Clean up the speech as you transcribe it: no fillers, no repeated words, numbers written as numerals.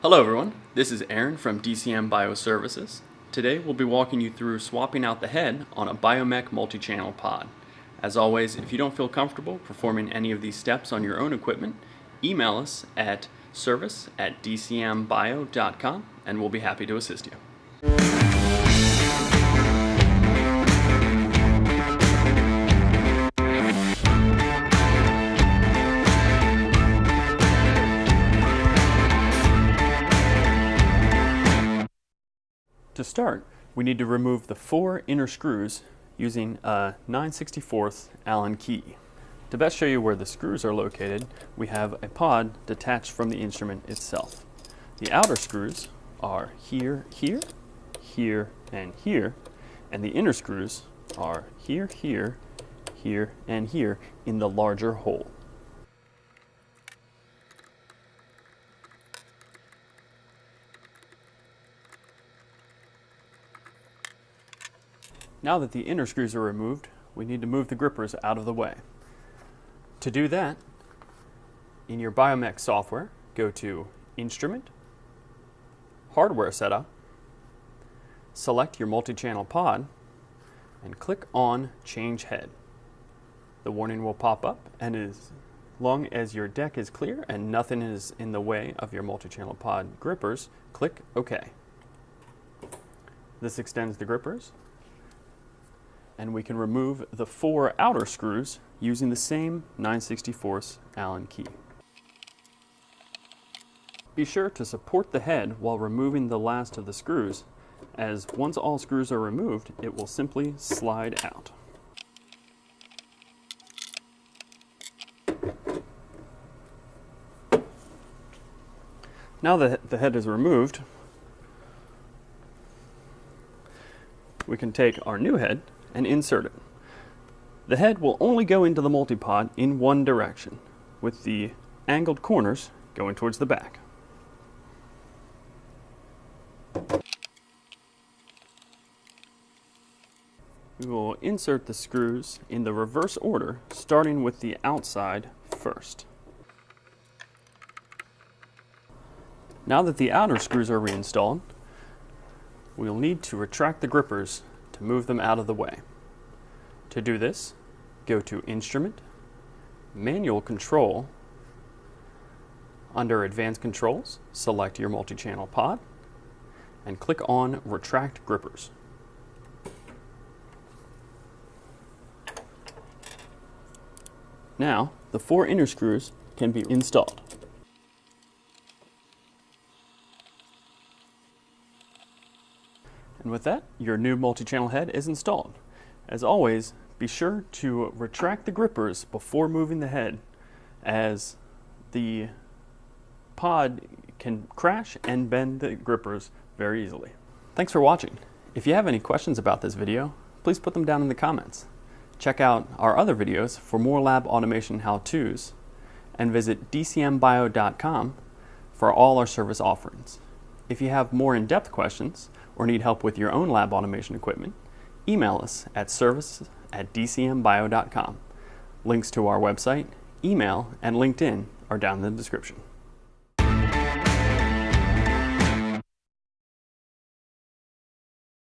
Hello everyone, this is Aaron from DCM Bioservices. Today we'll be walking you through swapping out the head on a BioMek multi-channel pod. As always, if you don't feel comfortable performing any of these steps on your own equipment, email us at service@dcmbio.com and we'll be happy to assist you. To start, we need to remove the 4 inner screws using a 9/64 Allen key. To best show you where the screws are located, we have a pod detached from the instrument itself. The outer screws are here, here, here, and here, and the inner screws are here, here, here, and here in the larger hole. Now that the inner screws are removed, we need to move the grippers out of the way. To do that, in your BioMek software, go to Instrument, Hardware Setup, select your multi-channel pod, and click on Change Head. The warning will pop up, and as long as your deck is clear and nothing is in the way of your multi-channel pod grippers, click OK. This extends the grippers, and we can remove the 4 outer screws using the same 9/64 Allen key. Be sure to support the head while removing the last of the screws, as once all screws are removed, it will simply slide out. Now that the head is removed, we can take our new head and insert it. The head will only go into the multipod in one direction, with the angled corners going towards the back. We will insert the screws in the reverse order, starting with the outside first. Now that the outer screws are reinstalled, we'll need to retract the grippers to move them out of the way. To do this, go to Instrument, Manual Control. Under Advanced Controls, select your multi-channel pod and click on Retract Grippers. Now, the 4 inner screws can be installed. And with that, your new multi-channel head is installed. As always, be sure to retract the grippers before moving the head, as the pod can crash and bend the grippers very easily. Thanks for watching. If you have any questions about this video, please put them down in the comments. Check out our other videos for more lab automation how-tos, and visit dcmbio.com for all our service offerings. If you have more in-depth questions or need help with your own lab automation equipment, email us at service@dcmbio.com. Links to our website, email, and LinkedIn are down in the description.